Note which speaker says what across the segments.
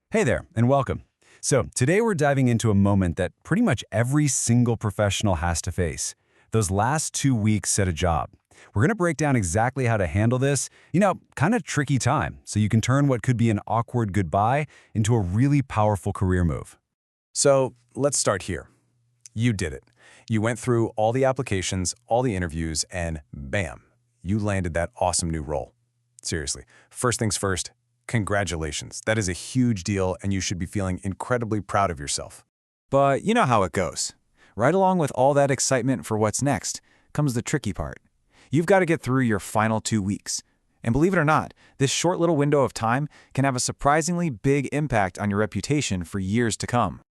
Speaker 1: Hey there, and welcome. So, today we're diving into a moment that pretty much every single professional has to face. Those last 2 weeks at a job. We're going to break down exactly how to handle this, kind of tricky time, so you can turn what could be an awkward goodbye into a really powerful career move.
Speaker 2: So let's start here. You did it. You went through all the applications, all the interviews, and bam, you landed that awesome new role. Seriously, first things first, congratulations. That is a huge deal, and you should be feeling incredibly proud of yourself.
Speaker 3: But you know how it goes. Right along with all that excitement for what's next comes the tricky part. You've got to get through your final 2 weeks. And believe it or not, this short little window of time can have a surprisingly big impact on your reputation for years to come.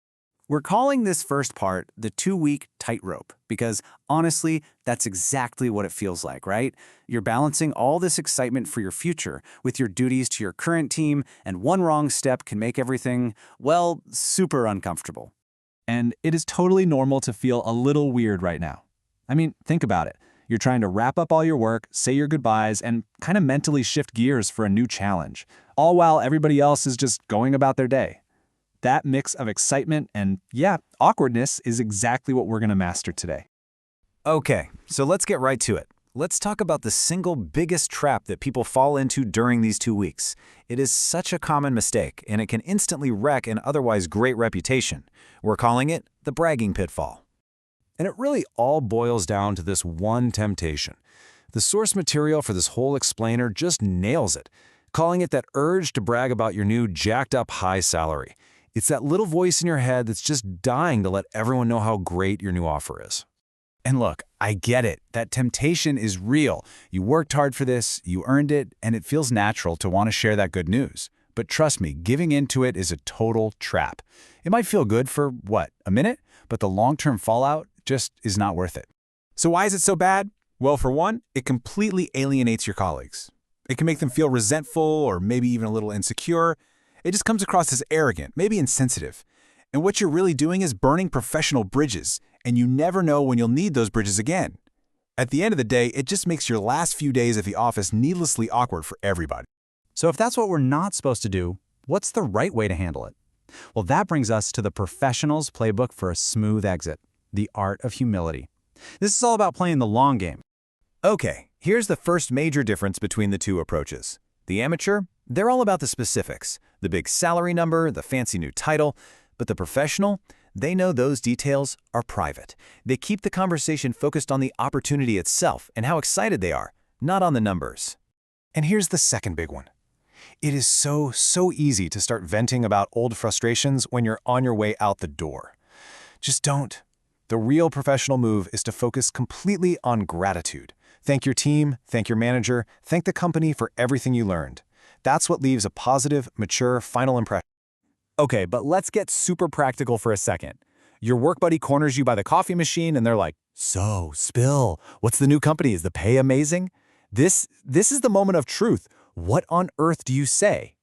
Speaker 4: We're calling this first part the 2-week tightrope because, honestly, that's exactly what it feels like, right? You're balancing all this excitement for your future with your duties to your current team, and one wrong step can make everything, well, super uncomfortable.
Speaker 5: And it is totally normal to feel a little weird right now. I mean, think about it. You're trying to wrap up all your work, say your goodbyes, and kind of mentally shift gears for a new challenge, all while everybody else is just going about their day. That mix of excitement and, awkwardness is exactly what we're going to master today.
Speaker 3: Okay, so let's get right to it. Let's talk about the single biggest trap that people fall into during these 2 weeks. It is such a common mistake, and it can instantly wreck an otherwise great reputation. We're calling it the bragging pitfall.
Speaker 1: And it really all boils down to this one temptation. The source material for this whole explainer just nails it, calling it that urge to brag about your new jacked-up high salary. It's that little voice in your head that's just dying to let everyone know how great your new offer is.
Speaker 4: And look, I get it. That temptation is real. You worked hard for this, you earned it, and it feels natural to want to share that good news. But trust me, giving into it is a total trap. It might feel good for, a minute? But the long-term fallout just is not worth it.
Speaker 2: So why is it so bad? Well, for one, it completely alienates your colleagues. It can make them feel resentful or maybe even a little insecure. It just comes across as arrogant, maybe insensitive. And what you're really doing is burning professional bridges, and you never know when you'll need those bridges again. At the end of the day, it just makes your last few days at the office needlessly awkward for everybody.
Speaker 5: So if that's what we're not supposed to do, what's the right way to handle it? Well, that brings us to the professional's playbook for a smooth exit, the art of humility. This is all about playing the long game.
Speaker 3: Okay, here's the first major difference between the two approaches. The amateur, they're all about the specifics, the big salary number, the fancy new title, but the professional, they know those details are private. They keep the conversation focused on the opportunity itself and how excited they are, not on the numbers.
Speaker 2: And here's the second big one. It is so easy to start venting about old frustrations when you're on your way out the door. Just don't. The real professional move is to focus completely on gratitude. Thank your team, thank your manager, thank the company for everything you learned. That's what leaves a positive, mature, final impression.
Speaker 4: Okay, but let's get super practical for a second. Your work buddy corners you by the coffee machine and they're like, "So, spill. What's the new company? Is the pay amazing?" This is the moment of truth. What on earth do you say?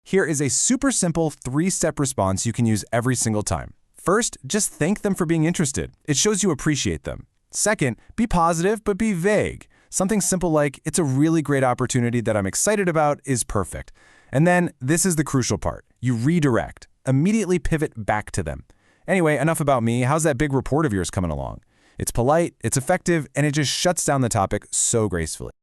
Speaker 2: Here is a super simple 3-step response you can use every single time. First, just thank them for being interested. It shows you appreciate them. Second, be positive but be vague. Something simple like, "It's a really great opportunity that I'm excited about," is perfect. And then, this is the crucial part. You redirect. Immediately pivot back to them. Anyway, enough about me. How's that big report of yours coming along? It's polite, it's effective, and it just shuts down the topic so gracefully.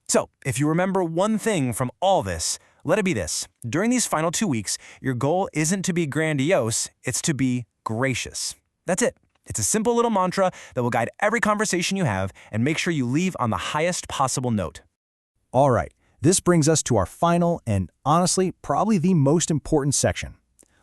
Speaker 6: So, if you remember one thing from all this, let it be this. During these final 2 weeks, your goal isn't to be grandiose, it's to be gracious. That's it. It's a simple little mantra that will guide every conversation you have and make sure you leave on the highest possible note.
Speaker 7: All right, this brings us to our final and, honestly, probably the most important section.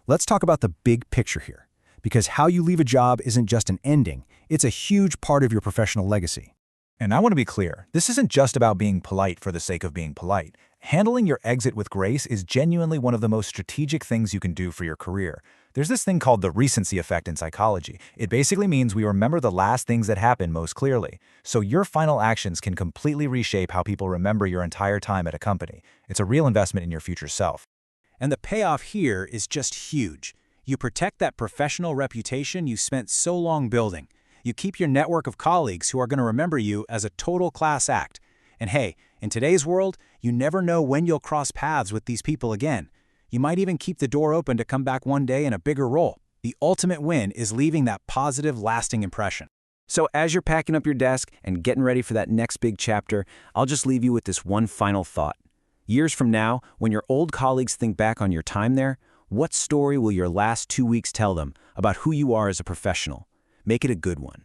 Speaker 7: Let's talk about the big picture here, because how you leave a job isn't just an ending, it's a huge part of your professional legacy.
Speaker 5: And I want to be clear, this isn't just about being polite for the sake of being polite. Handling your exit with grace is genuinely one of the most strategic things you can do for your career. There's this thing called the recency effect in psychology. It basically means we remember the last things that happened most clearly. So your final actions can completely reshape how people remember your entire time at a company. It's a real investment in your future self.
Speaker 4: And the payoff here is just huge. You protect that professional reputation you spent so long building. You keep your network of colleagues who are going to remember you as a total class act. And hey, in today's world, you never know when you'll cross paths with these people again.
Speaker 7: You might even keep the door open to come back one day in a bigger role. The ultimate win is leaving that positive, lasting impression.
Speaker 3: So as you're packing up your desk and getting ready for that next big chapter, I'll just leave you with this one final thought. Years from now, when your old colleagues think back on your time there, what story will your last 2 weeks tell them about who you are as a professional? Make it a good one.